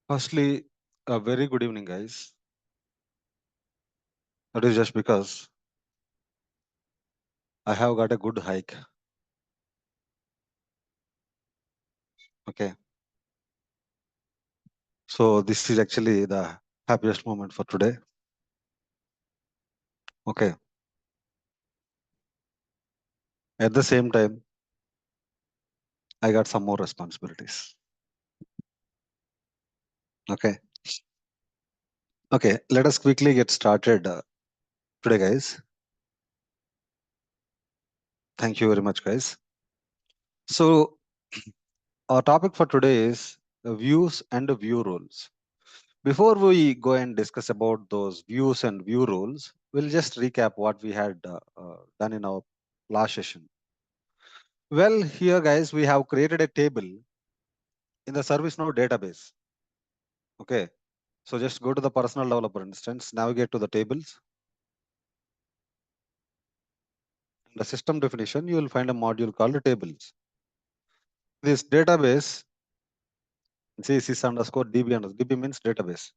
Firstly, a very good evening, guys. That is just because I have got a good hike. Okay. So this is actually the happiest moment for today. Okay. At the same time, I got some more responsibilities. Okay. Okay. Let us quickly get started today, guys. Thank you very much, guys. So our topic for today is views and view rules. Before we go and discuss about those views and view rules, we'll just recap what we had done in our last session. Well, here guys, we have created a table in the ServiceNow database. Okay. So just go to the personal developer instance, navigate to the tables. In the system definition, you will find a module called tables. This database, see sys underscore DB underscore DB means database.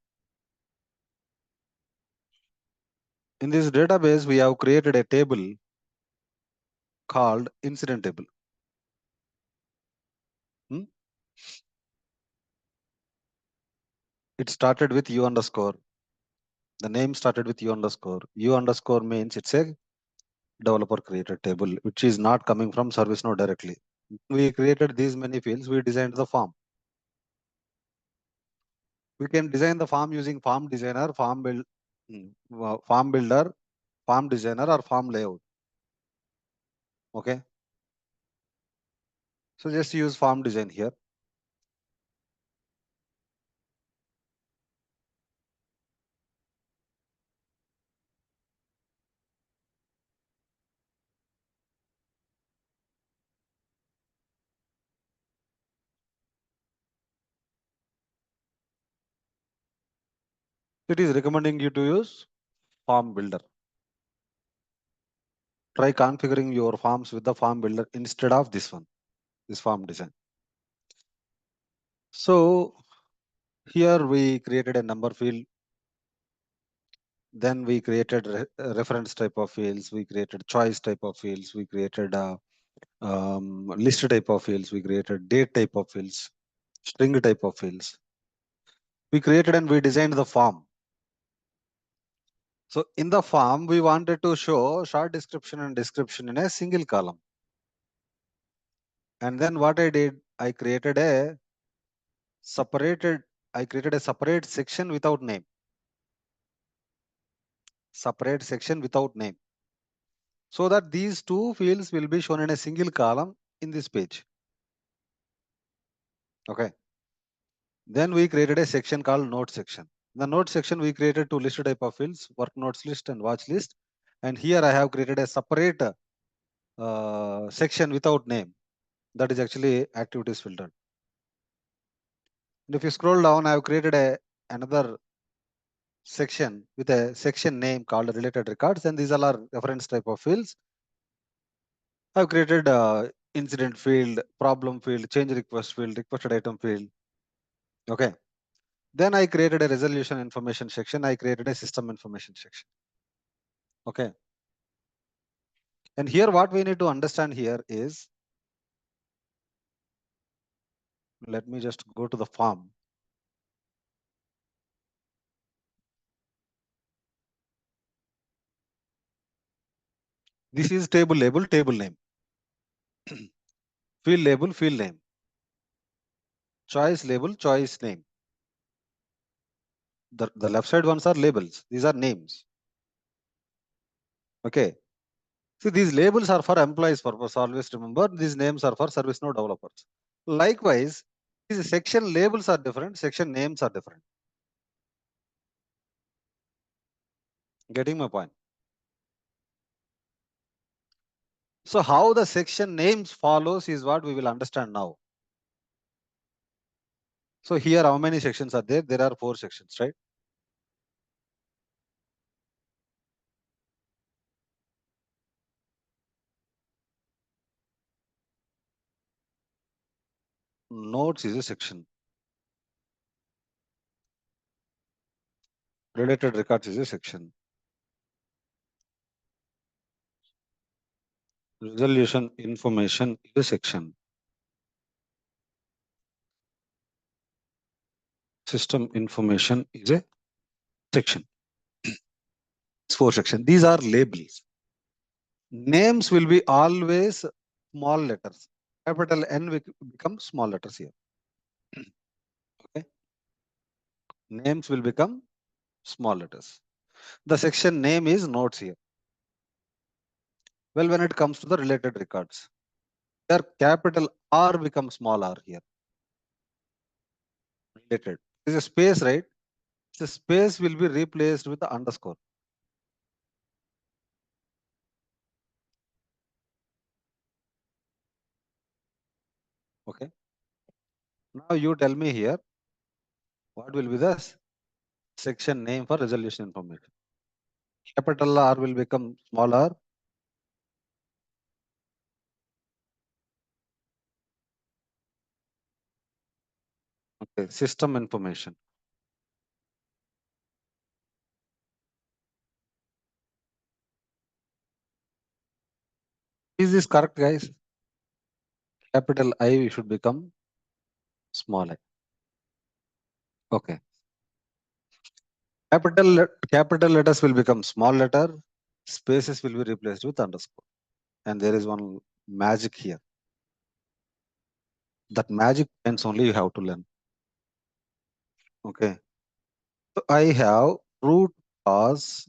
In this database, we have created a table called incident table. Hmm? It started with U underscore. The name started with U underscore. U underscore means it's a developer created table, which is not coming from ServiceNow directly. We created these many fields, we designed the form. We can design the form using form designer, form builder, form designer, or form layout. Okay. So just use form design here. It is recommending you to use form builder. Try configuring your forms with the form builder instead of this one, this form design. So here we created a number field. Then we created reference type of fields. We created choice type of fields. We created list type of fields. We created date type of fields, string type of fields. We created and we designed the form. So in the form, we wanted to show short description and description in a single column. And then what I did, I created a separate section without name. Separate section without name. So that these two fields will be shown in a single column in this page. Okay. Then we created a section called note section. In the note section, we created two list type of fields, work notes list and watch list. And here I have created a separate section without name. That is actually activities filtered. And if you scroll down, I have created another section with a section name called related records. And these all are reference type of fields. I've created incident field, problem field, change request field, requested item field. Okay. Then I created a resolution information section. I created a system information section. Okay. And here what we need to understand here is, let me just go to the form. This is table label, table name. Field label, field name. Choice label, choice name. The left side ones are labels. These are names. Okay. See, these labels are for employees purpose. Always remember, these names are for ServiceNow developers. Likewise, these section labels are different, section names are different. Getting my point? So how the section names follows is what we will understand now. So here, how many sections are there? There are 4 sections, right? Notes is a section. Related records is a section. Resolution information is a section. System information is a section. It's 4 sections. These are labels. Names will be always small letters. Capital N will become small letters here. Okay. Names will become small letters. The section name is notes here. Well, when it comes to the related records, here capital R becomes small r here. Related. There is a space, right? The space will be replaced with the underscore. Okay. Now you tell me here, what will be the section name for resolution information? Capital R will become small r. Okay. System information. Is this correct, guys? Capital I should become small I. Okay. Capital letters will become small letter. Spaces will be replaced with underscore. And there is one magic here. That magic points only you have to learn. Okay. So I have root cause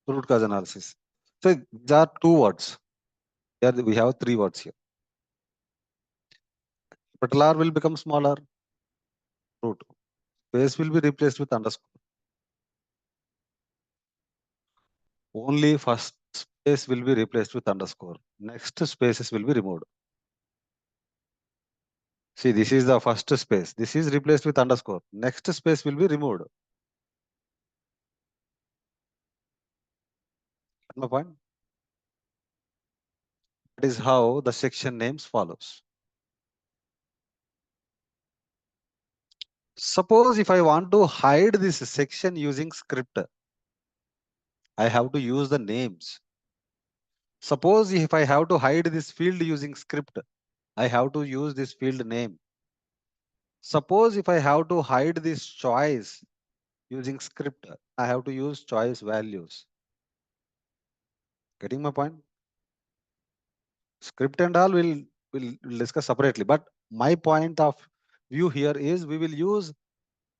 analysis. So there are 2 words. Here we have 3 words here. Capital R will become smaller. Root. Space will be replaced with underscore. Only first space will be replaced with underscore. Next spaces will be removed. See, this is the first space. This is replaced with underscore. Next space will be removed. Get my point? That is how the section names follows. Suppose if I want to hide this section using script, I have to use the names. Suppose if I have to hide this field using script, I have to use this field name. Suppose if I have to hide this choice using script, I have to use choice values. Getting my point? Script and all will discuss separately. But my point of view here is we will use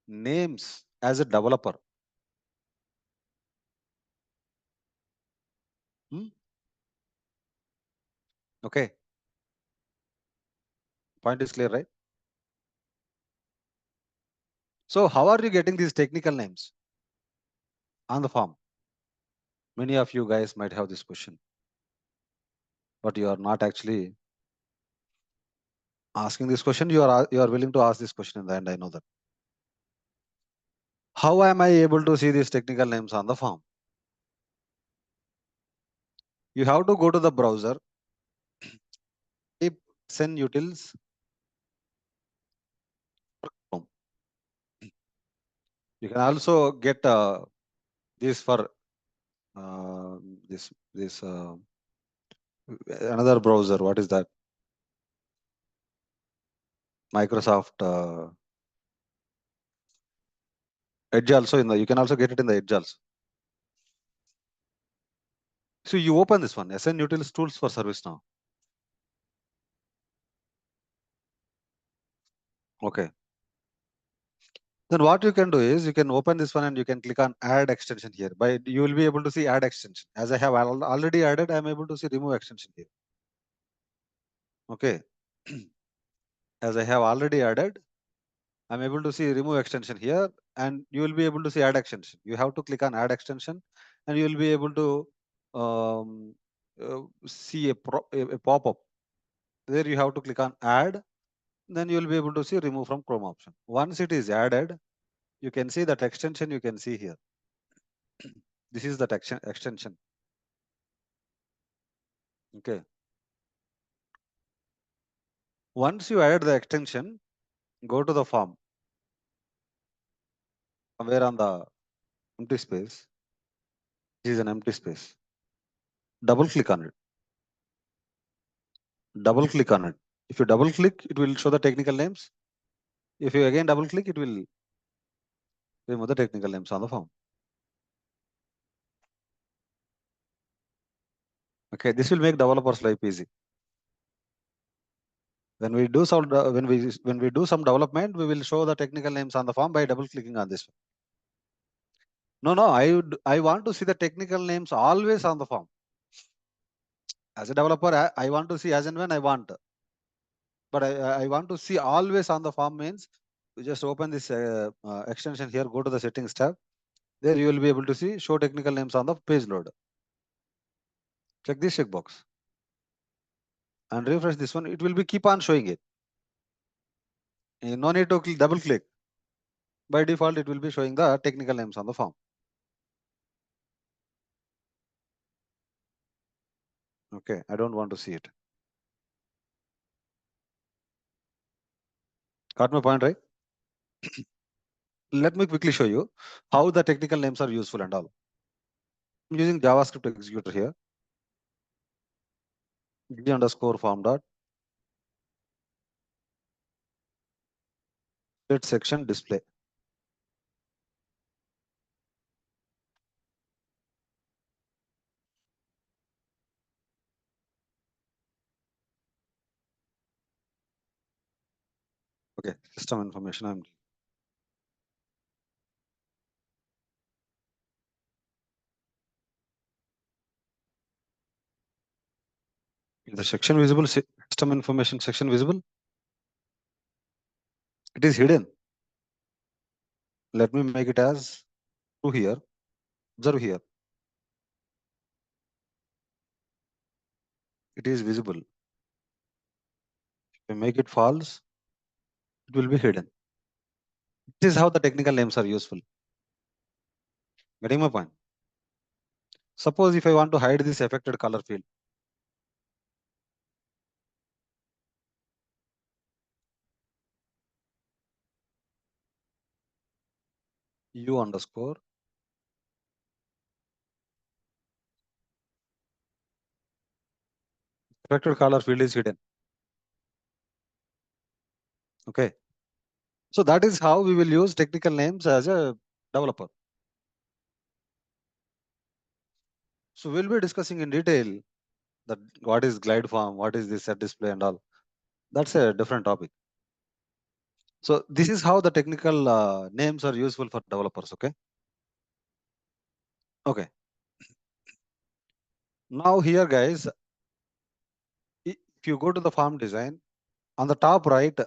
names as a developer. Hmm? Okay. Point is clear, right? So how are you getting these technical names on the form? Many of you guys might have this question, but you are not actually asking this question. You are willing to ask this question in the end. I know that. How am I able to see these technical names on the form? You have to go to the browser, type send utils Chrome. You can also get this for uh, this another browser. What is that? Microsoft Edge also in the. You can also get it in the Edge also. So you open this one, SN Utils Tools for ServiceNow. Okay. Then what you can do is you can open this one and you can click on add extension here. By you will be able to see add extension. As I have already added, I am able to see remove extension here. Okay. As I have already added, I'm able to see remove extension here, and you will be able to see add extension. You have to click on add extension, and you will be able to see a pop-up. There you have to click on add, then you will be able to see remove from Chrome option. Once it is added, you can see that extension you can see here. This is that extension. Okay. Once you add the extension, go to the form. somewhere on the empty space. This is an empty space. Double click on it. Double click on it. If you double click, it will show the technical names. If you again double click, it will remove the technical names on the form. Okay, this will make developers' life easy. When we do some development, we will show the technical names on the form by double clicking on this. No, I want to see the technical names always on the form. As a developer, I want to see as and when I want. But I want to see always on the form means you just open this extension here, go to the settings tab. There you will be able to see show technical names on the page load. Check this checkbox and refresh this one. It will be keep on showing it. No need to double click. By default, it will be showing the technical names on the form. Okay, I don't want to see it. Got my point, right? Let me quickly show you how the technical names are useful and all. I'm using JavaScript executor here. G underscore form dot set section display. Okay, system information. I'm is the section visible? System information section visible? It is hidden. Let me make it as true here. Observe here. It is visible. If I make it false, it will be hidden. This is how the technical names are useful. Getting my point? Suppose if I want to hide this affected color field, U underscore affected color field is hidden. Okay. So that is how we will use technical names as a developer. So we'll be discussing in detail that what is glide form, what is this set display and all. That's a different topic. So this is how the technical names are useful for developers. Okay. Okay. Now here, guys, if you go to the form design on the top right,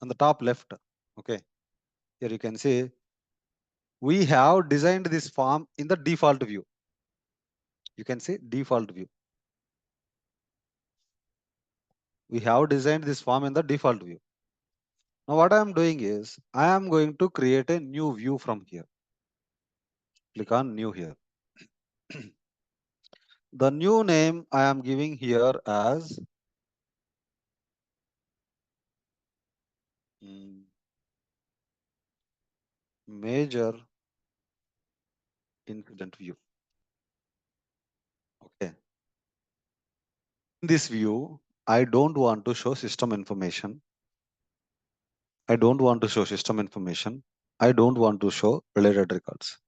on the top left, okay, here you can see we have designed this form in the default view. You can see default view. We have designed this form in the default view. Now what I am doing is I am going to create a new view from here. Click on new here. The new name I am giving here as major incident view. Okay. In this view, I don't want to show system information. I don't want to show system information. I don't want to show related records.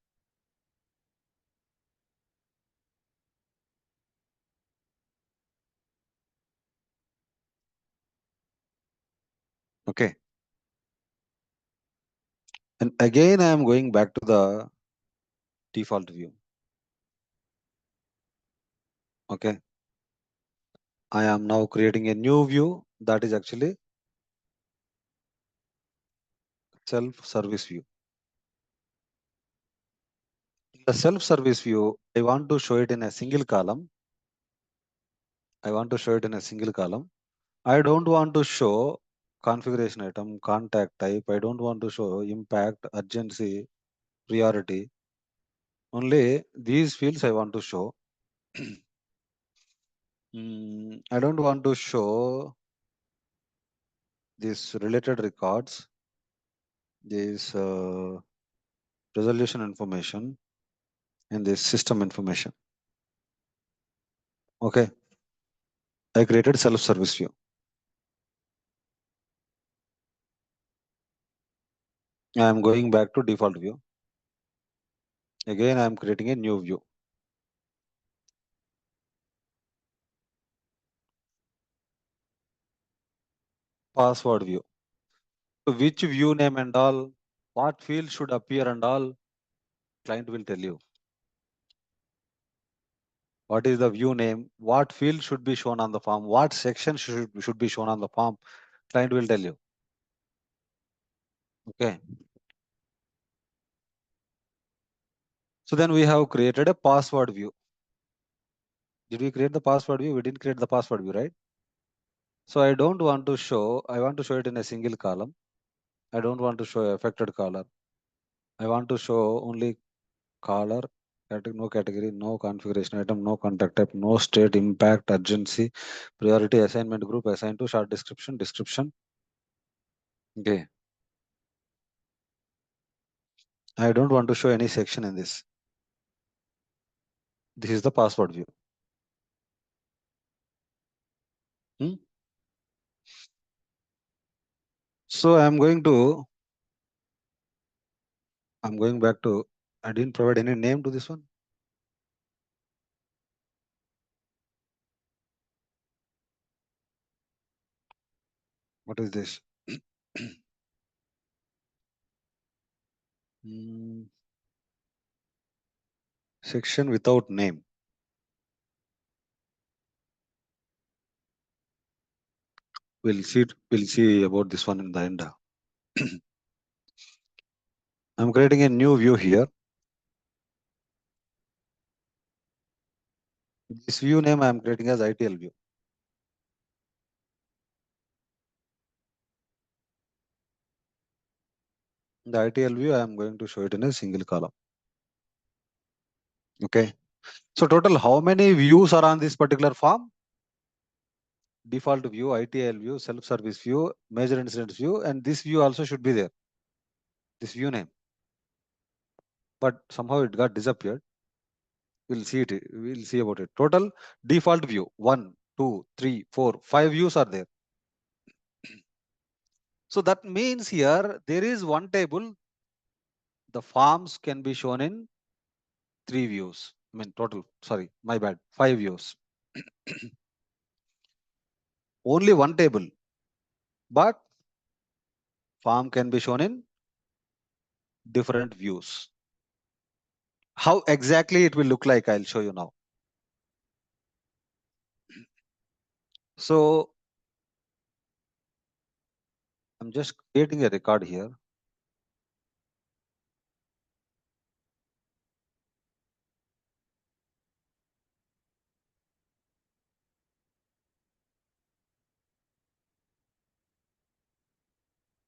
Okay. And again, I am going back to the default view. Okay. I am now creating a new view that is actually self-service view. The self-service view, I want to show it in a single column. I want to show it in a single column. I don't want to show configuration item, contact type. I don't want to show impact, urgency, priority. Only these fields I want to show. I don't want to show these related records. This resolution information and this system information. Okay. I created self-service view. I am going back to default view. Again, I am creating a new view. Password view. So which view name and all, what field should appear and all, client will tell you. What is the view name? What field should be shown on the form? What section should be shown on the form? Client will tell you. Okay. So then we have created a password view. Did we create the password view? We didn't create the password view, right? So I don't want to show, I want to show it in a single column. I don't want to show affected caller. I want to show only caller, no category, no configuration item, no contact type, no state, impact, urgency, priority, assignment group, assigned to, short description. Okay. I don't want to show any section in this. This is the password view. So I'm going back to, I didn't provide any name to this one. What is this? Section without name. We'll see about this one in the end. I'm creating a new view here. This view name I'm creating as ITL view. The ITL view, I am going to show it in a single column. Okay. So total, how many views are on this particular form? Default view, ITL view, self-service view, major incidents view, and this view also should be there. This view name. But somehow it got disappeared. We'll see it. We'll see about it. Total default view, 1, 2, 3, 4, 5 views are there. So that means here there is one table. The forms can be shown in 3 views. I mean total, sorry, my bad, 5 views. Only one table, but form can be shown in different views. How exactly it will look like, I'll show you now. So I'm just creating a record here.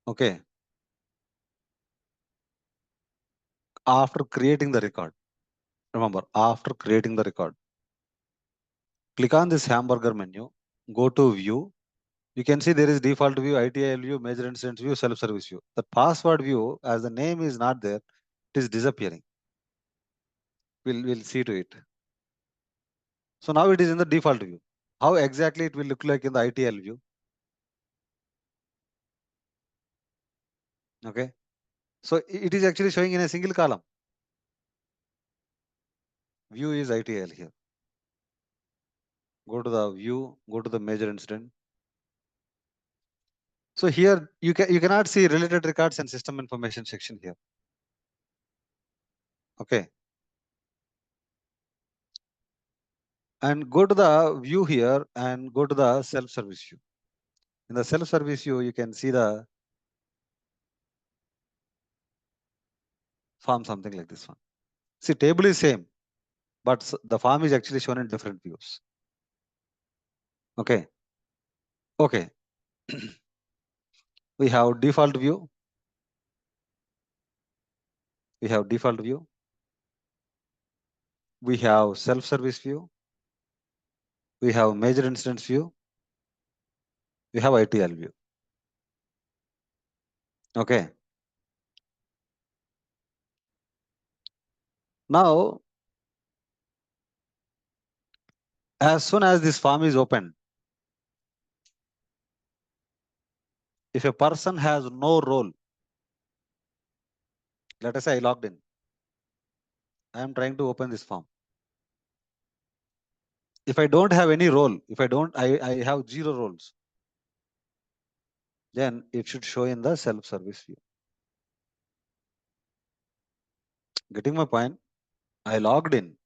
Okay. After creating the record, remember, after creating the record, click on this hamburger menu, go to view. You can see there is default view, ITIL view, major incidents view, self-service view. The password view, as the name is not there, it is disappearing. We'll see to it. So now it is in the default view. How exactly it will look like in the ITL view? Okay. So it is actually showing in a single column. View is ITL here. Go to the view, go to the major incident. So here you cannot see related records and system information section here. Okay. And go to the view here and go to the self-service view. In the self-service view, you can see the form, something like this one. See, table is same, but the form is actually shown in different views. Okay. Okay. We have default view. We have default view. We have self-service view. We have major instance view. We have ITL view. Okay. Now, as soon as this form is opened, if a person has no role, let us say I logged in. I am trying to open this form. If I don't have any role, if I have 0 roles, then it should show in the self-service view. Getting my point? I logged in.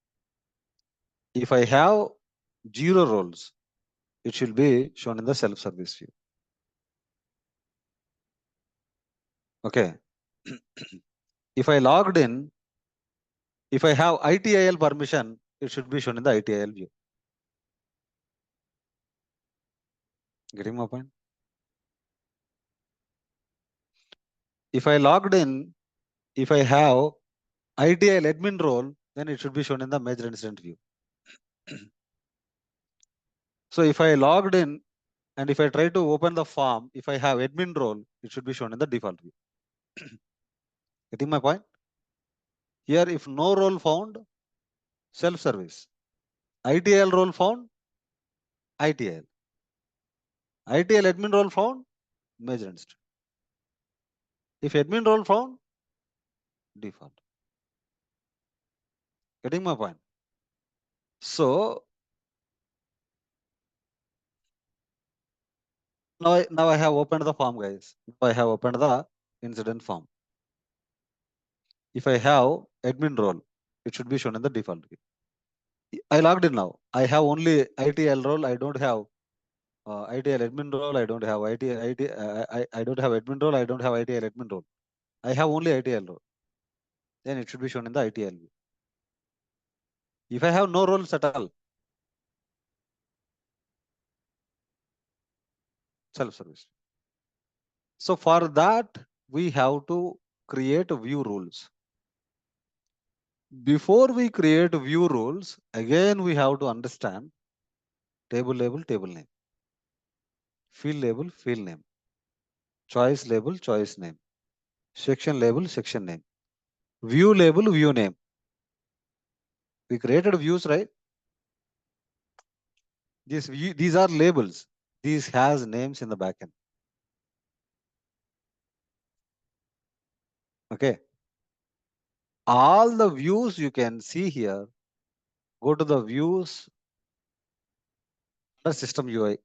If I have 0 roles, it should be shown in the self-service view. Okay. If I logged in, if I have ITIL permission, it should be shown in the ITIL view. Getting my point? If I logged in, if I have ITIL admin role, then it should be shown in the major incident view. So if I logged in and if I try to open the form, if I have admin role, it should be shown in the default view. Getting my point? Here, if no role found, self-service. ITIL role found, ITIL. ITIL admin role found, major incident. If admin role found, default. Getting my point? So now I have opened the form, guys. Now I have opened the incident form. If I have admin role, it should be shown in the default view. I logged in now. I have only ITL role. I don't have ITL admin role. I don't have I don't have admin role. I don't have ITL admin role. I have only ITL role. Then it should be shown in the ITL view. If I have no roles at all, self-service. So for that, we have to create view rules. Before we create view rules, again we have to understand table label, table name, field label, field name, choice label, choice name, section label, section name, view label, view name. We created views, right? These are labels. These has names in the backend. Okay. All the views you can see here, go to the views under system UI.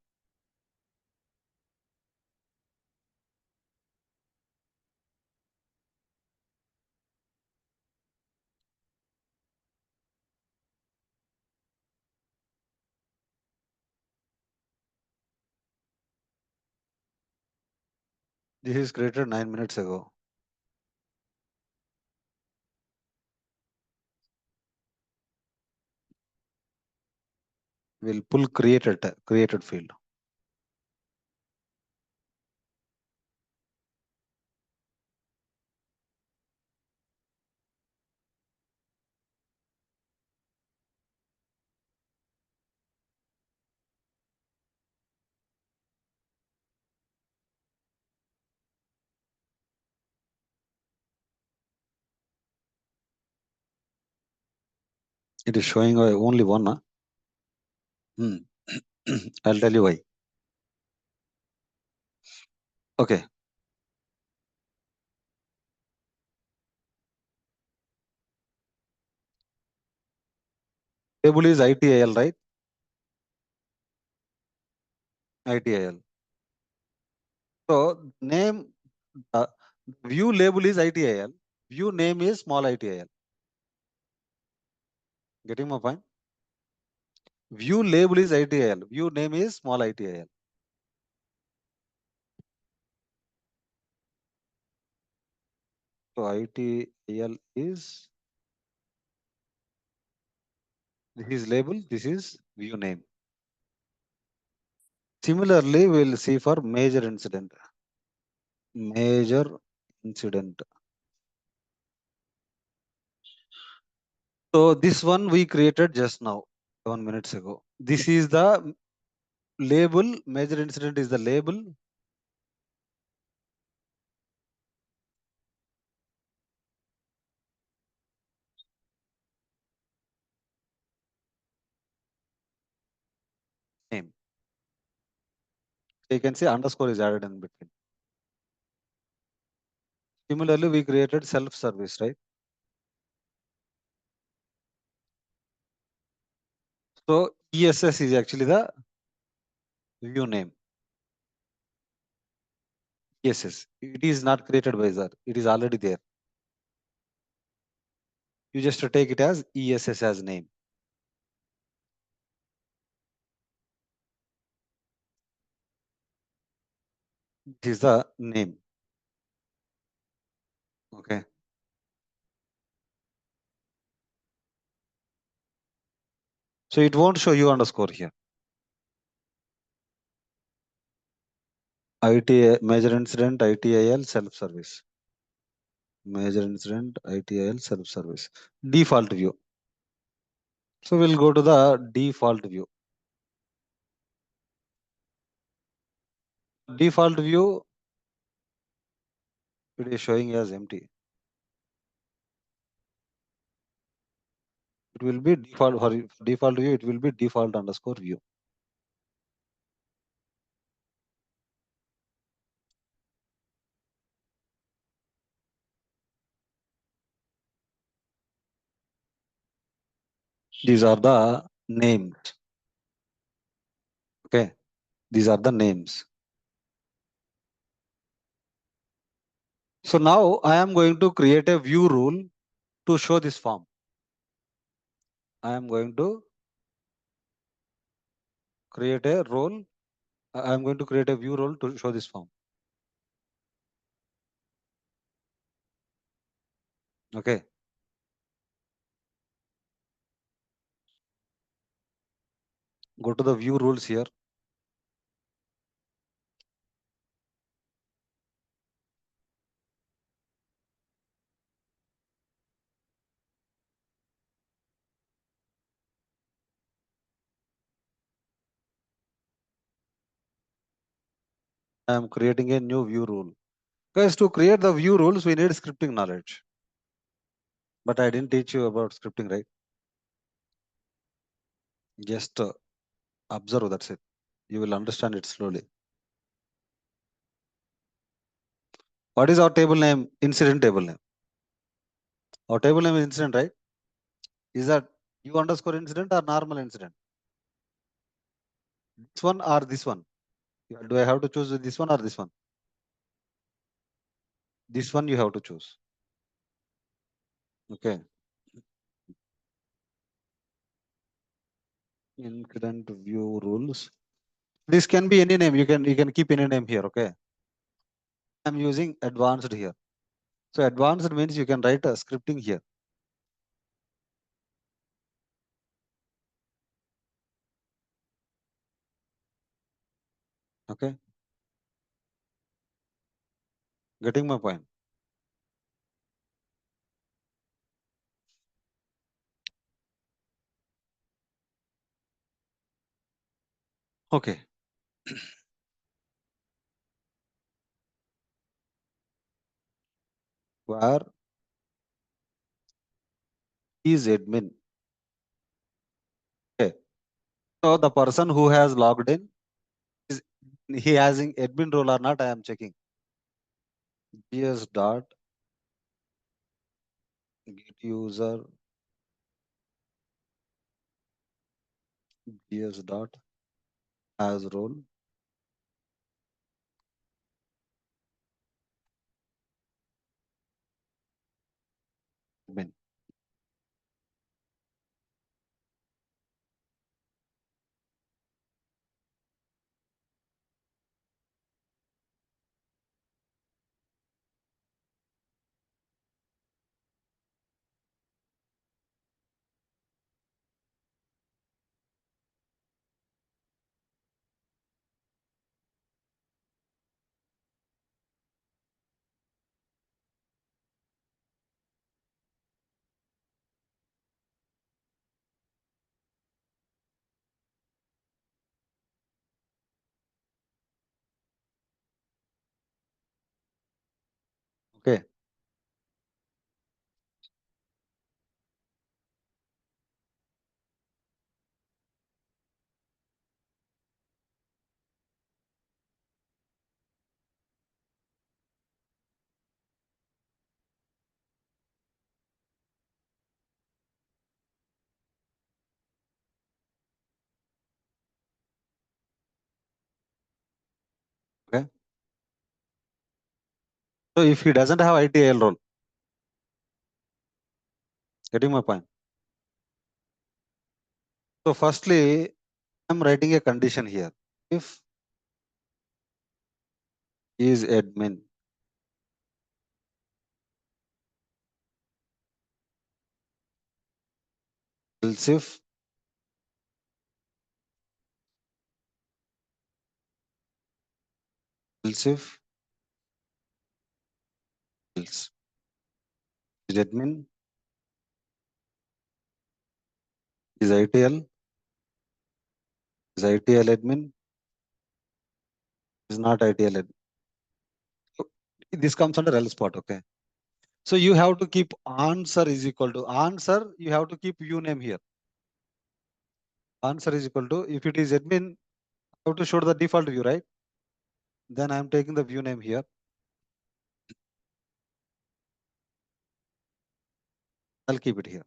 This is created 9 minutes ago. We'll pull created field. It is showing only one. Huh? I'll tell you why. Okay. Table is ITIL, right? ITIL. So name, view label is ITIL. View name is small ITIL. Getting my point? View label is ITIL. View name is small ITIL. So ITIL is, this is label, this is view name. Similarly, we'll see for major incident. Major incident. So this one we created just now, 7 minutes ago. This is the label. Major incident is the label. You can see underscore is added in between. Similarly, we created self-service, right? So ESS is actually the view name. ESS. It is not created by Zar. It is already there. You just take it as ESS as name. This is the name. Okay. So it won't show you underscore here. IT major incident, ITIL self-service. Major incident, ITIL self-service. Default view. So we'll go to the default view. Default view, it is showing as empty. It will be default for default view. It will be default underscore view. These are the names. Okay. These are the names. So now I am going to create a view rule to show this form. I am going to create a role. I am going to create a view role to show this form. Okay. Go to the view rules here. I am creating a new view rule. Guys, to create the view rules, we need scripting knowledge. But I didn't teach you about scripting, right? Just observe, that's it. You will understand it slowly. What is our table name? Incident table name. Our table name is incident, right? Is that U underscore incident or normal incident? This one or this one? Do I have to choose this one or this one? This one you have to choose. Okay. Incident view rules. This can be any name. You can keep any name here. Okay. I'm using advanced here. So advanced means you can write a scripting here. Okay. Getting my point. Okay. Where is admin? Okay. So the person who has logged in, is he has an admin role or not? I am checking. gs dot get user gs dot has role admin. So if he doesn't have ITIL role, getting my point? So firstly, I'm writing a condition here. If he is admin, else if else is admin, is ITL admin, is not ITL admin. So this comes under else part, okay? So you have to keep answer is equal to answer. You have to keep view name here. Answer is equal to, if it is admin, I have to show the default view, right? Then I am taking the view name here. I'll keep it here.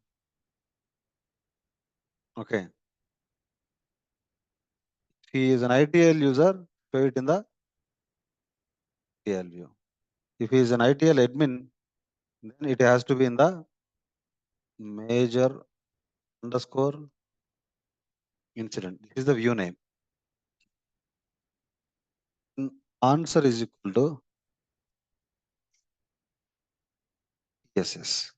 Okay. If he is an ITL user, show it in the ITL view. If he is an ITL admin, then it has to be in the major underscore incident. This is the view name. Answer is equal to yes.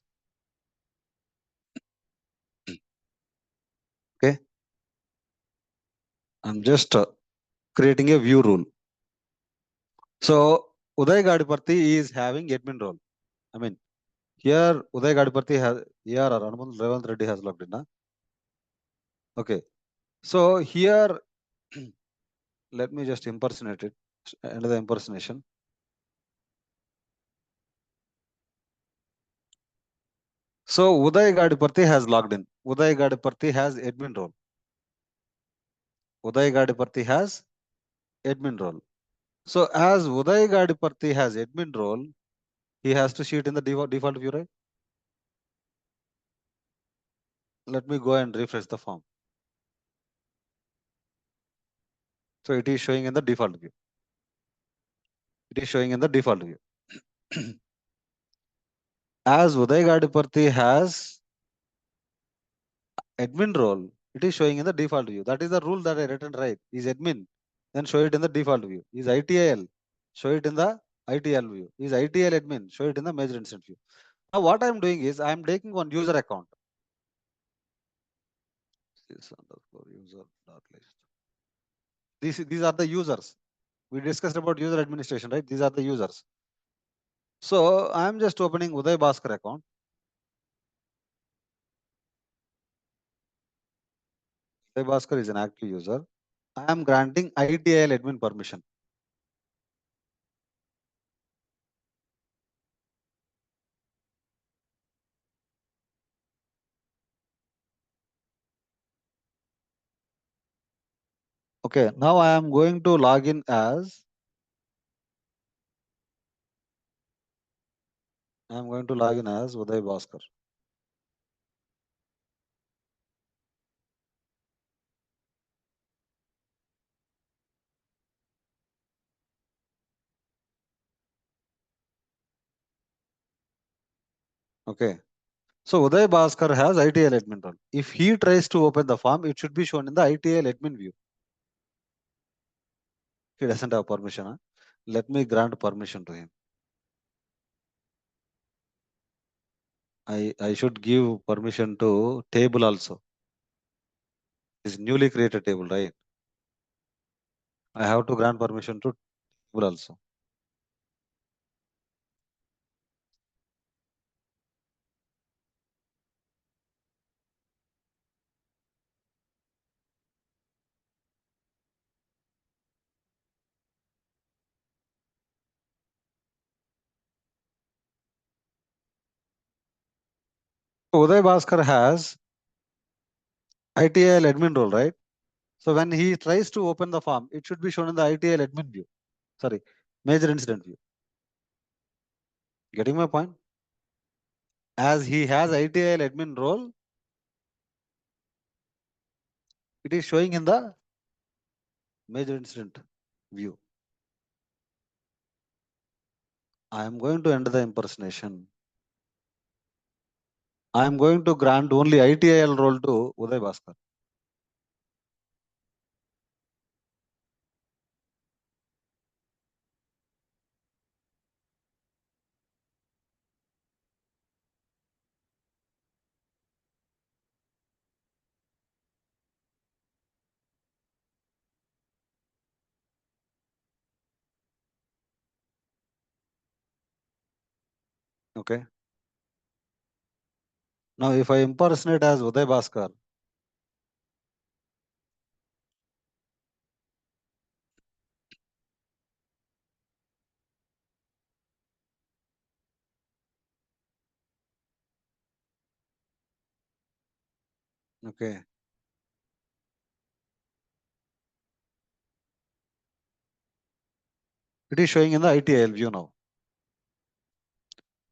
Okay. I'm just creating a view rule. So Uday Gadiparthi is having admin role. I mean, here Uday Gadiparthi has, here or Anuman Revanth Reddy has logged in. Huh? Okay. So here, let me just impersonate it. Another impersonation. So Uday Gadiparthi has logged in. Uday Gadiparthi has admin role. Uday Gadiparthi has admin role. So as Uday Gadiparthi has admin role, he has to see it in the default view, right? Let me go and refresh the form. So it is showing in the default view. It is showing in the default view. As Uday Gadiparthi has admin role, it is showing in the default view. That is the rule that I written, right? Is admin, then show it in the default view. Is ITIL, show it in the ITL view. Is ITL admin, show it in the major incident view. Now what I am doing is I am taking one user account. This underscore user dot list. These are the users. We discussed about user administration, right? These are the users. So I am just opening Uday Bhaskar account. Uday Bhaskar is an active user. I am granting ITIL admin permission. Okay, now I am going to log in as Uday Bhaskar. Okay. So Uday Bhaskar has ITL admin role. If he tries to open the form, it should be shown in the ITL admin view. He doesn't have permission. Huh? Let me grant permission to him. I should give permission to table also. It's newly created table, right? I have to grant permission to table also. So Uday Bhaskar has ITL admin role, right? So when he tries to open the form, it should be shown in the ITL admin view. Sorry, major incident view. Getting my point? As he has ITL admin role, it is showing in the major incident view. I am going to end the impersonation. I am going to grant only ITIL role to Uday Bhaskar. Okay. Now, if I impersonate as Uday Bhaskar, okay, it is showing in the ITIL view now.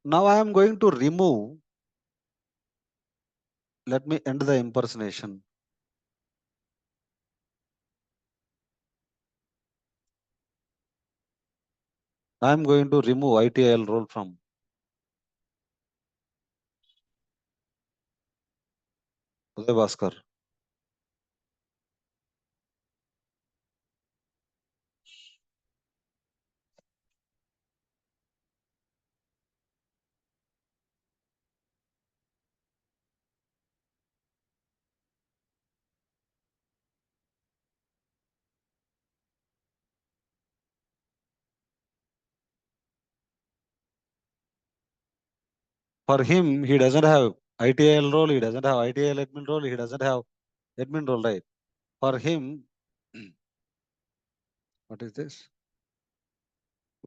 Now I am going to remove. Let me end the impersonation. I am going to remove ITIL role from Uday Bhaskar. For him, he doesn't have ITIL role, he doesn't have ITIL admin role, he doesn't have admin role, right? For him, what is this?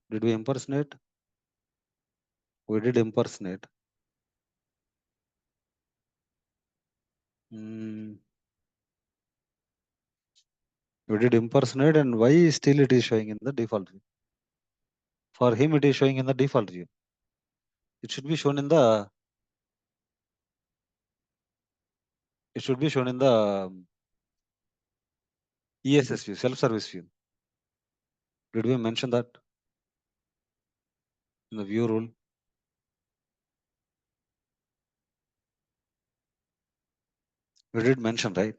Did we impersonate? We did impersonate. We did impersonate, and why still it is showing in the default view? For him, it is showing in the default view. It should be shown in the. It should be shown in the ESS view, self-service view. Did we mention that in the view rule? We did mention, right?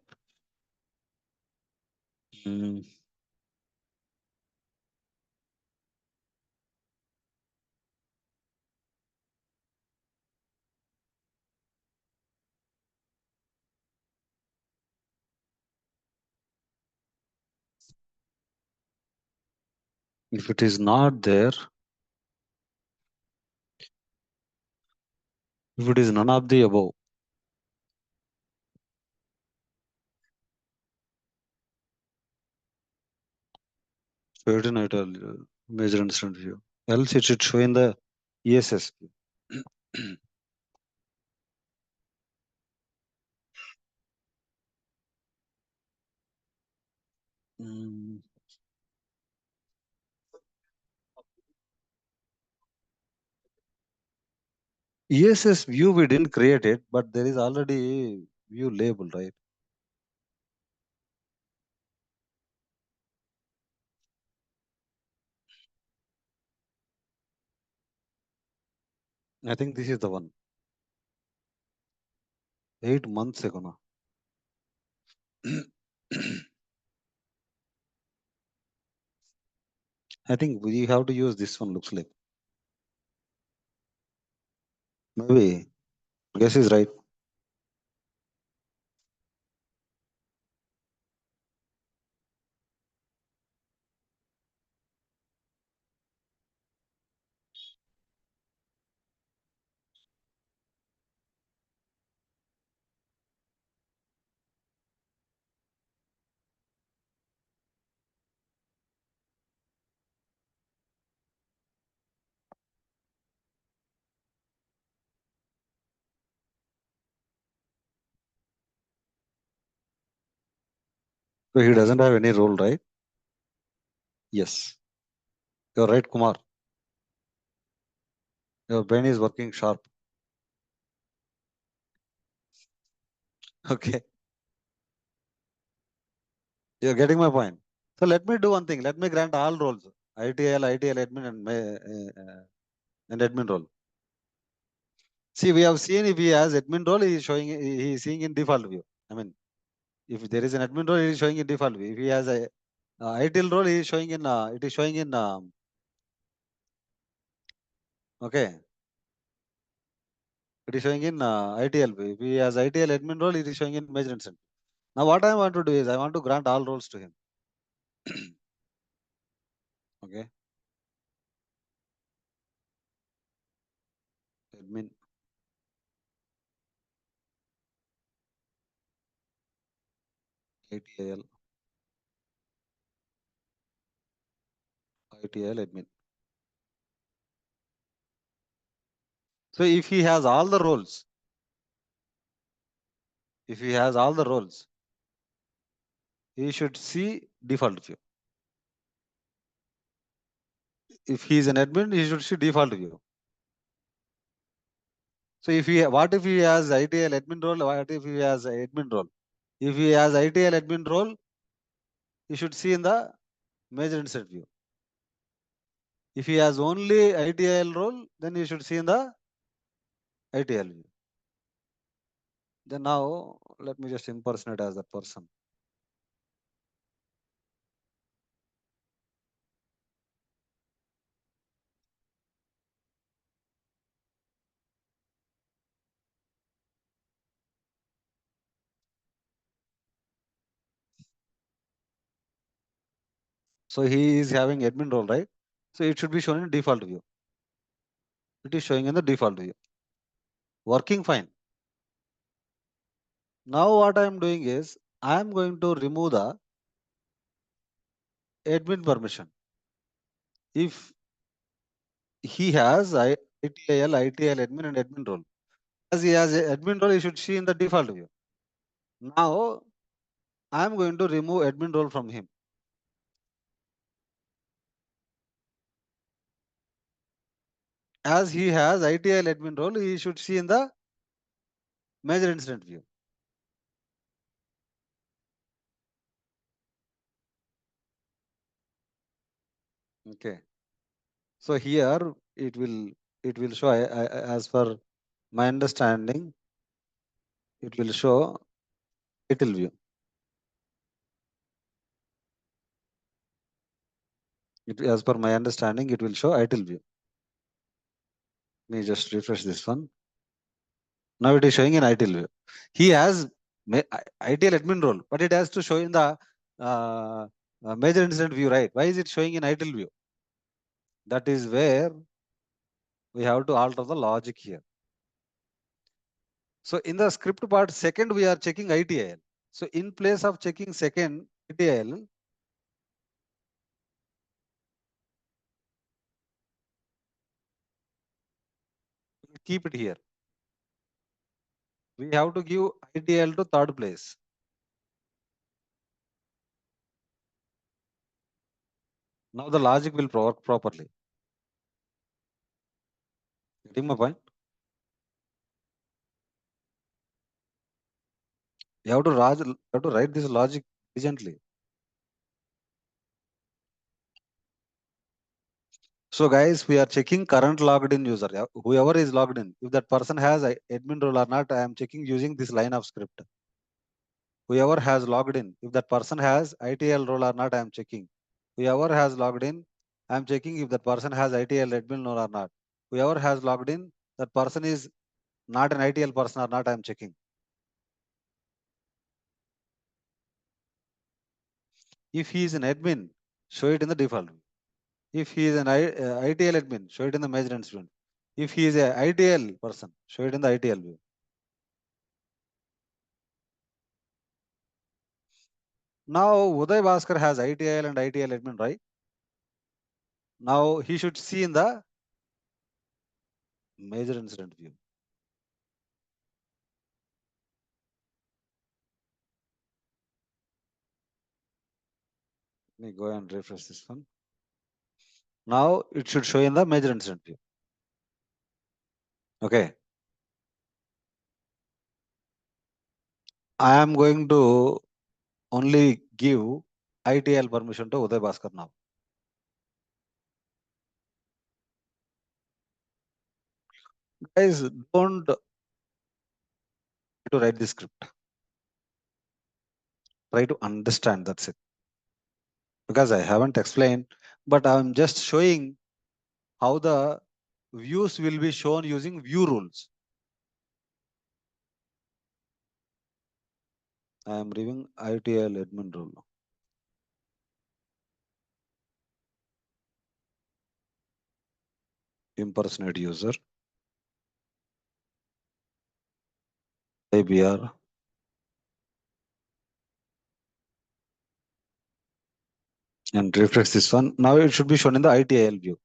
If it is not there, if it is none of the above, certain item major incident view. Else it should show in the ESS view. ESS view we didn't create it, but there is already view label, right? I think this is the one. 8 months ago now. I think we have to use this one, looks like. Maybe. Guess is right. So he doesn't have any role, right? Yes. You're right, Kumar. Your brain is working sharp. Okay. You're getting my point. So let me do one thing. Let me grant all roles. ITL, ITL admin, and and admin role. See, we have seen if he has admin role, he is showing, he is seeing in default view. I mean, if there is an admin role, it is showing in default view. If he has a ITL role, he is showing in, it is showing in, okay, it is showing in ITL view. If he has ITL admin role, it is showing in major incident. Now, what I want to do is, I want to grant all roles to him. Okay, admin, ITL, ITL admin. So, if he has all the roles, if he has all the roles, he should see default view. If he is an admin, he should see default view. So if he, what if he has ITL admin role? What if he has admin role? If he has ITL admin role, he should see in the major incident view. If he has only ITL role, then he should see in the ITL view. Then now let me just impersonate as that person. So he is having admin role, right? So it should be shown in default view. It is showing in the default view. Working fine. Now what I am doing is I am going to remove the admin permission. If he has ITL admin and admin role. As he has admin role, he should see in the default view. Now I am going to remove admin role from him. As he has ITL admin role, he should see in the major incident view. Okay. So here it will show as per my understanding, it will show title view. As per my understanding, it will show ITIL view. Let me just refresh this one. Now it is showing in ITIL view. He has ITL admin role, but it has to show in the major incident view, right? Why is it showing in ITIL view? That is where we have to alter the logic here. So in the script part, second we are checking ITIL. So in place of checking second ITIL, keep it here. We have to give ITIL to third place. Now the logic will work properly. Getting my point? You have to, write this logic diligently. So guys, we are checking current logged in user. Whoever is logged in, if that person has a admin role or not, I am checking using this line of script. Whoever has logged in, if that person has ITL role or not, I am checking. Whoever has logged in, I am checking if that person has ITL admin role or not. Whoever has logged in, that person is not an ITL person or not, I am checking. If he is an admin, show it in the default. If he is an ITL admin, show it in the major incident. If he is a ITL person, show it in the ITL view. Now Uday Bhaskar has ITL and ITL admin, right? Now he should see in the major incident view. Let me go and refresh this one. Now it should show in the major incident view. Okay. I am going to only give ITL permission to Uday Bhaskar now. Guys, don't try to write the script. Try to understand, that's it. Because I haven't explained, but I'm just showing how the views will be shown using view rules. I am reviewing ITL admin rule. Impersonate user, IBR, and refresh this one. Now it should be shown in the ITIL view.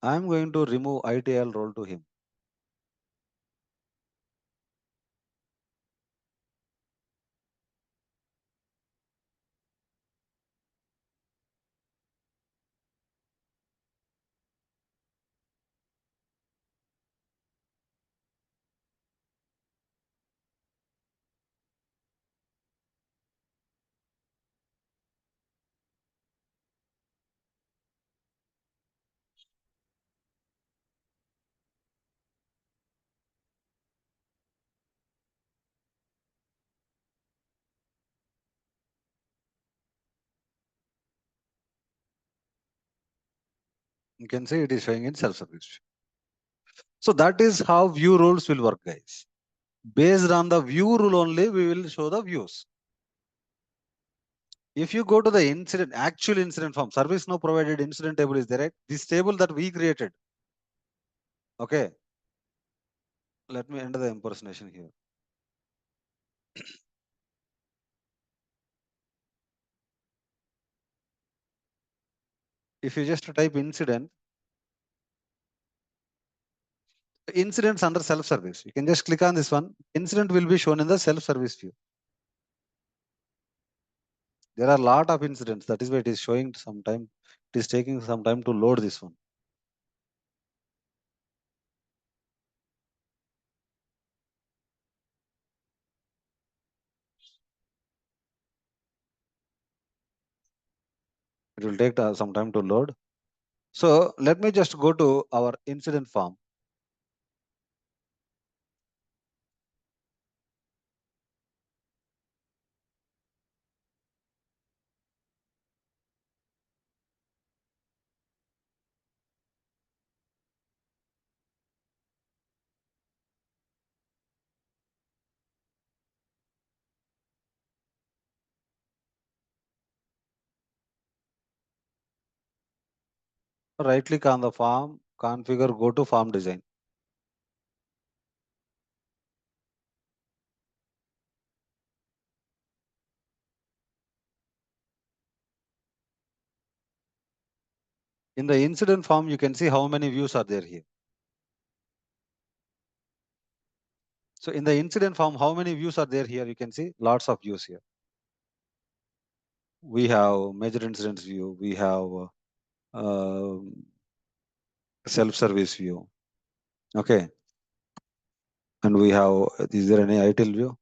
I am going to remove ITIL role to him. You can see it is showing in self-service. So that is how view rules will work, guys. Based on the view rule only, we will show the views. If you go to the incident, actual incident form, ServiceNow provided incident table is there, right? This table that we created. Okay. Let me enter the impersonation here. If you just type incidents under self-service, you can just click on this one. Incident will be shown in the self-service view. There are a lot of incidents. That is why it is showing some time. It is taking some time to load this one. It will take some time to load. So let me just go to our incident form. Right click on the form, configure, go to form design. In the incident form, you can see how many views are there here. So in the incident form, how many views are there here? You can see lots of views here. We have major incidents view. We have self-service view. Okay. And we have, is there any ITIL view?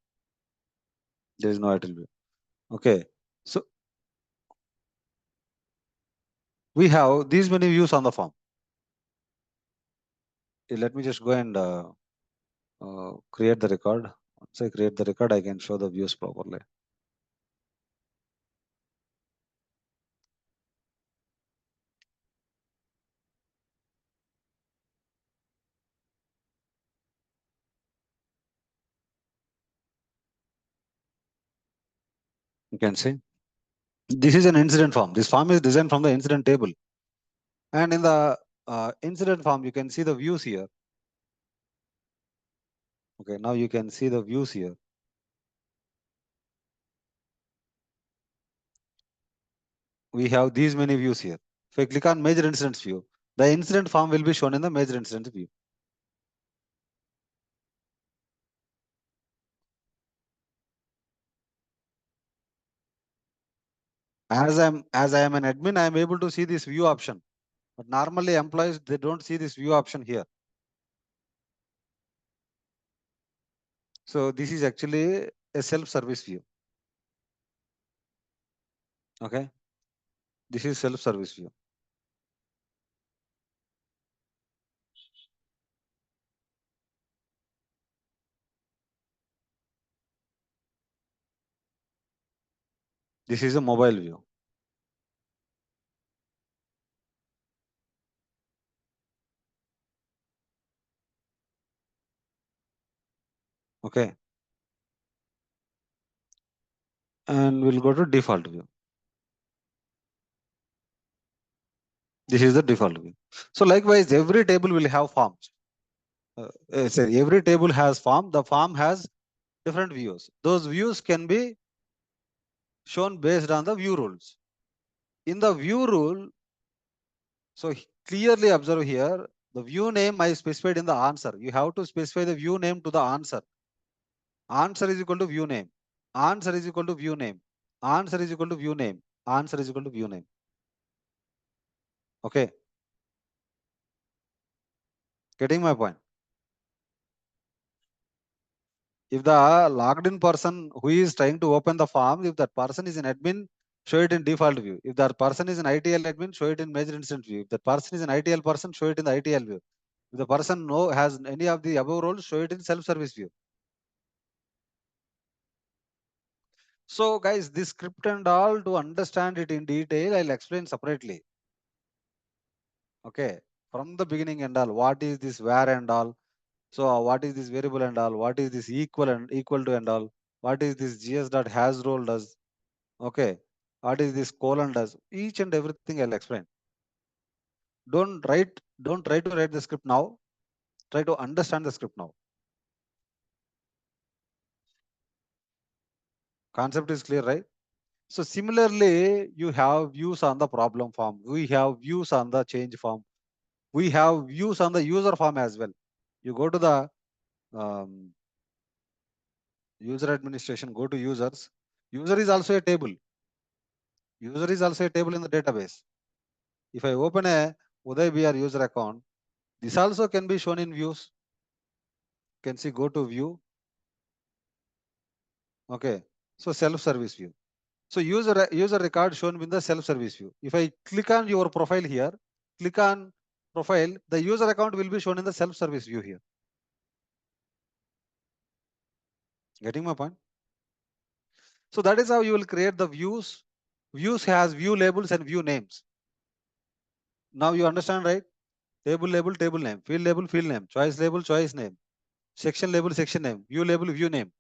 There is no ITIL view. Okay. So we have these many views on the form. Let me just go and create the record. Once I create the record, I can show the views properly. You can see this is an incident form. This form is designed from the incident table. And in the incident form, you can see the views here. Okay, now you can see the views here. We have these many views here. If I click on major incidents view, the incident form will be shown in the major incidents view. As I am an admin, I am able to see this view option. But normally employees, they don't see this view option here. So this is actually a self-service view. Okay. This is self-service view. This is a mobile view. Okay. And we'll go to default view. This is the default view. So likewise, every table will have forms. Sorry, every table has form. The form has different views. Those views can be shown based on the view rules. In the view rule, so clearly observe here, the view name I specified in the answer. You have to specify the view name to the answer. Answer is equal to view name. Answer is equal to view name. Answer is equal to view name. Answer is equal to view name. Okay. Getting my point? If the logged in person who is trying to open the form, if that person is an admin, show it in default view. If that person is an ITL admin, show it in major instance view. If that person is an ITL person, show it in the ITL view. If the person has any of the above roles, show it in self-service view. So guys, this script and all, to understand it in detail, I'll explain separately. Okay. From the beginning and all, what is this where and all? So what is this variable and all? What is this equal and equal to and all? What is this GS dot has role does? Okay. What is this colon does? Each and everything I'll explain. Don't try to write the script now. Try to understand the script now. Concept is clear, right? So similarly, you have views on the problem form. We have views on the change form. We have views on the user form as well. You go to the user administration, go to users. User is also a table. User is also a table in the database. If I open a Uday BR user account, this also can be shown in views. You can see go to view. Okay. So self-service view. So user record shown in the self-service view. If I click on your profile here, click on profile, the user account will be shown in the self-service view here. Getting my point? So that is how you will create the views. Views has view labels and view names. Now you understand, right? Table label, table name, field name, choice label, choice name, section label, section name, view label, view name.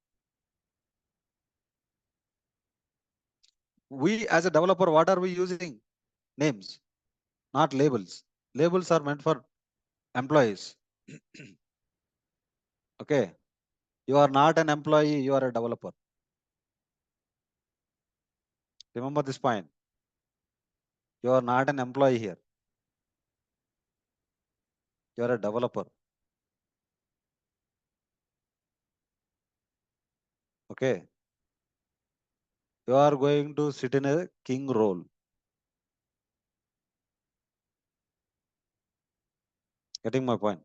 We as a developer, what are we using? Names, not labels. Labels are meant for employees. Okay. You are not an employee, you are a developer. Remember this point. You are not an employee here. You are a developer. Okay. You are going to sit in a king role. Getting my point?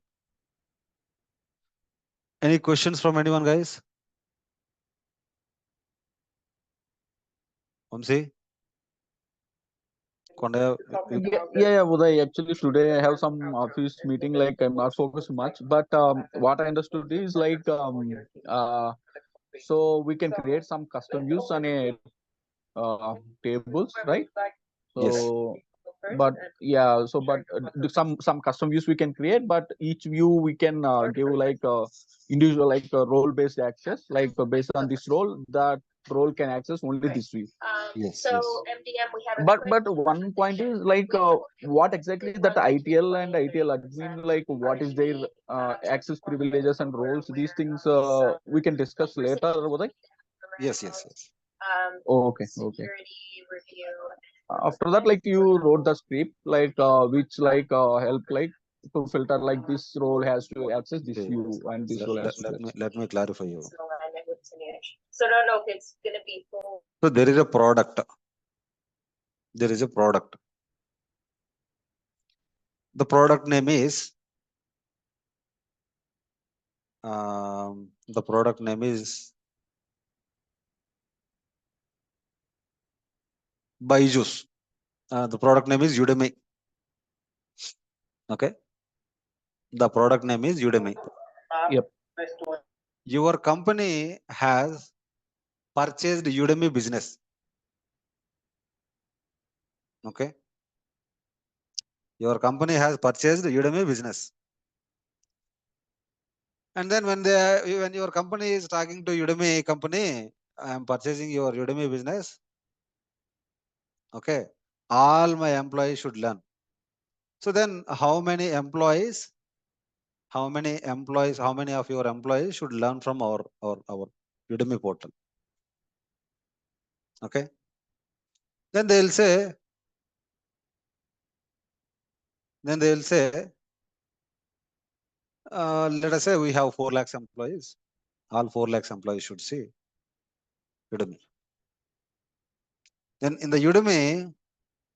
Any questions from anyone, guys? Vamsi? Yeah, Uday. Actually, today I have some office meeting. Like I'm not focused much, but what I understood is like so we can create some custom views on a tables, right? Yes. So, but yeah, so but some custom views we can create, but each view we can give like individual like role based access, like based on this role, that role can access only this view. Yes. Yes. But one point is like what exactly that ITL and ITL admin, like what is their access privileges and roles? These things we can discuss later. Uday? Yes. Yes. Yes. Okay, okay. After that, like you wrote the script, like which like help like to filter like this role has to access this Okay. view and this role has to access. Let me clarify you. So there is a product. There is a product. The product name is the product name is Byju's. The product name is Udemy. Okay. The product name is Udemy. Yep. Your company has purchased Udemy business. Okay. Your company has purchased Udemy business. And then when your company is talking to Udemy company, I am purchasing your Udemy business. Okay. All my employees should learn. So then how many of your employees should learn from our Udemy portal? Okay. Then they will say, let us say we have 4 lakhs employees. All 4 lakhs employees should see Udemy. Then in the Udemy,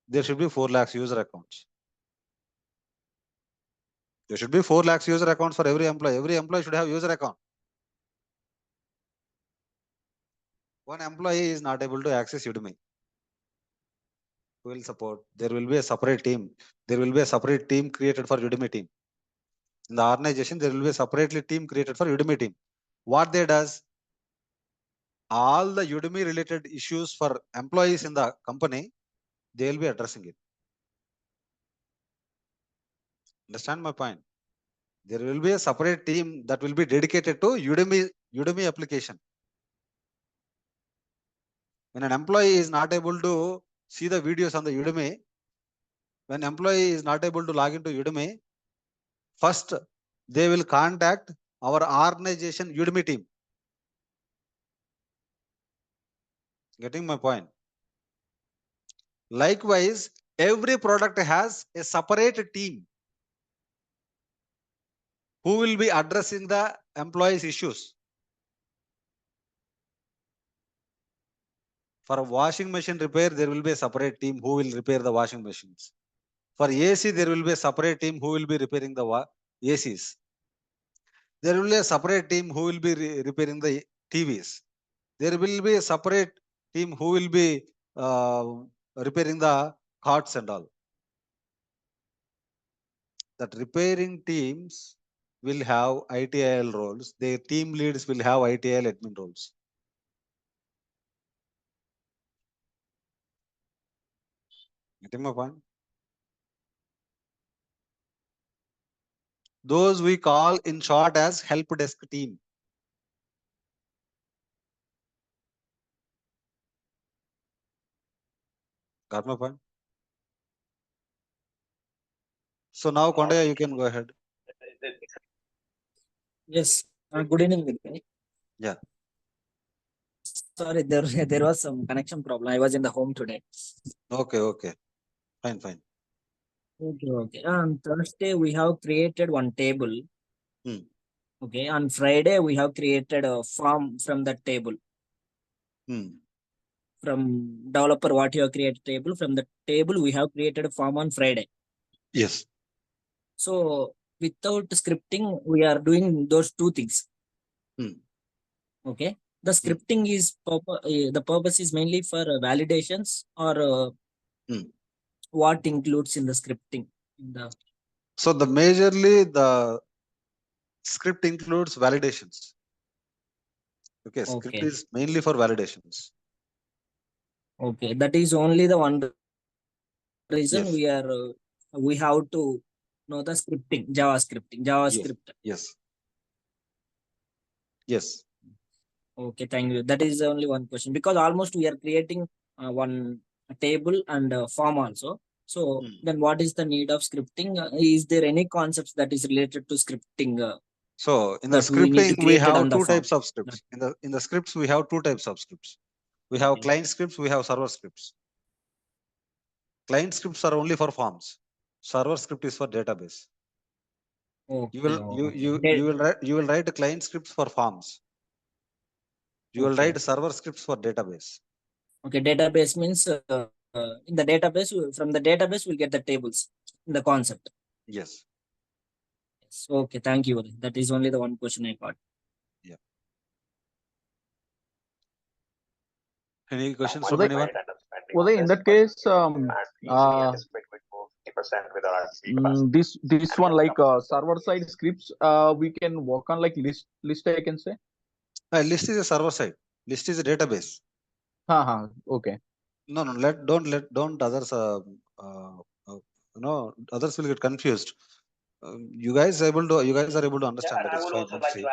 there should be 4 lakhs user accounts. There should be 4 lakhs user accounts for every employee. Every employee should have user account. One employee is not able to access Udemy. Who will support? There will be a separate team. There will be a separate team created for Udemy team. In the organization, there will be a separately team created for Udemy team. What they does? All the Udemy related issues for employees in the company, they will be addressing it. Understand my point? There will be a separate team that will be dedicated to Udemy application. When an employee is not able to see the videos on the Udemy, when employee is not able to log into Udemy, first they will contact our organization Udemy team. Getting my point? Likewise, every product has a separate team who will be addressing the employees' issues. For washing machine repair, there will be a separate team who will repair the washing machines. For AC, there will be a separate team who will be repairing the ACs. There will be a separate team who will be repairing the TVs. There will be a separate team who will be repairing the carts and all. That repairing teams will have ITIL roles. Their team leads will have ITIL admin roles. Getting my point? Those we call in short as help desk team. Got my point? So now, Kondaya, you can go ahead. Yes. Good evening, Vinay. Yeah. Sorry, there was some connection problem. I was in the home today. Okay. Fine. Okay. On Thursday, we have created one table. Hmm. Okay. On Friday, we have created a form from that table. From developer, what you have created table. From the table, we have created a form on Friday. Yes. So without scripting, we are doing those two things. Okay. The scripting is the purpose is mainly for validations or what includes in the scripting. So majorly the script includes validations. Okay. Script is mainly for validations. Okay, that is only the one reason we have to know the scripting, JavaScript. Yes. Okay, thank you. That is only one question because almost we are creating one table and form also. So then what is the need of scripting? Is there any concepts that is related to scripting? So in the scripting, we have two types of scripts. In the scripts, we have two types of scripts. We have client scripts, we have server scripts. Client scripts are only for forms. Server script is for database. You will write client scripts for forms. You will write server scripts for database. Okay, database means in the database, from the database we'll get the tables in the concept. Yes. Okay, thank you. That is only the one question I got. Yeah. Any questions from anyone? Well, in that case, this one like server side scripts, we can work on like list I can say. List is a server side. List is a database. Okay. No, don't others others will get confused. You guys are able to understand. That is fine. Don't see.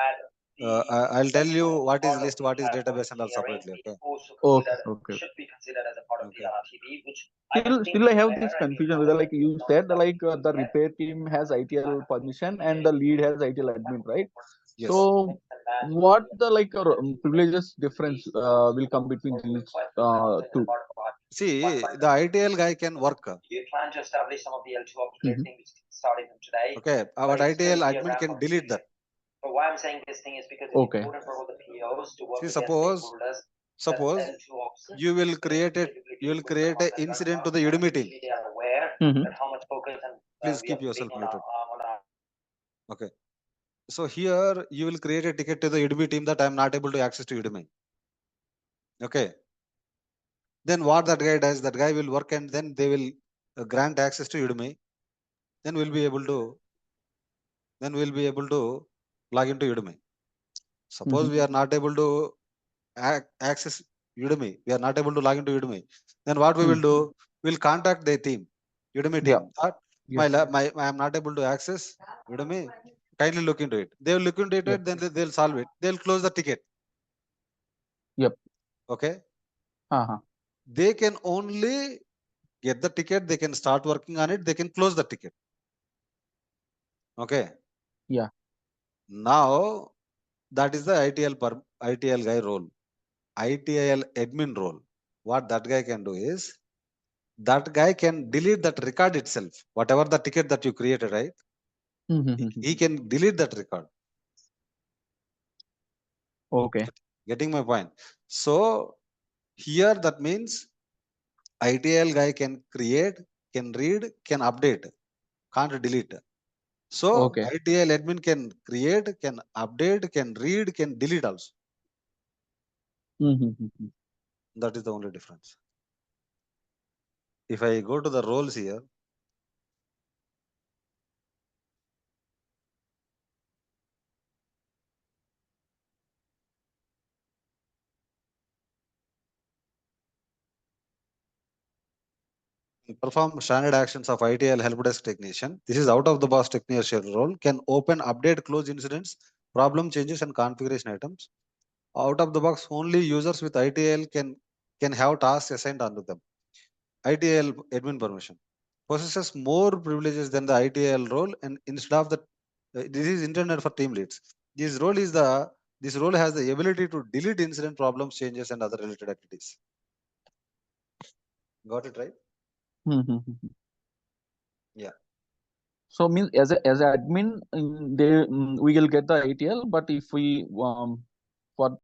I'll tell you what is list, what is database, and all separately. Okay. Okay. Still I have this confusion whether, like you said, like the repair team has ITL permission and the lead has ITL admin, right? Yes. So what the privileges difference will come between these two? See, the ITL guy can work. Okay, but ITL admin can delete that. But why I'm saying this thing is because it's Okay. important for all the POs to work See, with their suppose stakeholders. you will create a incident to the UDEMY team. They are aware Mhm. that how much focus and Please we keep are yourself putting on muted. our Okay. So here you will create a ticket to the UDEMY team that I am not able to access to UDEMY. Okay. Then what that guy does, that guy will work and then they will grant access to UDEMY. Then we'll be able to log into UDEMY. Suppose we are not able to access UDEMY. We are not able to log into UDEMY. Then what we will do? We'll contact their team, UDEMY team. That I am not able to access UDEMY. Kindly look into it. They will look into it. Then they'll solve it. They'll close the ticket. Yep. Okay. Uh-huh. They can only get the ticket. They can start working on it. They can close the ticket. Okay. Yeah. Now that is the ITL guy role. ITL admin role. What that guy can do is, that guy can delete that record itself. Whatever the ticket that you created, right? He can delete that record. Okay. Getting my point? So here that means ITL guy can create, can read, can update, can't delete. So Okay. ITL admin can create, can update, can read, can delete also. That is the only difference. If I go to the roles here, perform standard actions of ITL help desk technician. This is out of the box technician role. Can open, update, close incidents, problem changes, and configuration items. Out of the box, only users with ITL can have tasks assigned onto them. ITL admin permission possesses more privileges than the ITL role, and instead of the this is intended for team leads. This role has the ability to delete incident, problems, changes, and other related activities. Got it right? Yeah. So means as a admin, we will get the ITL, but if we for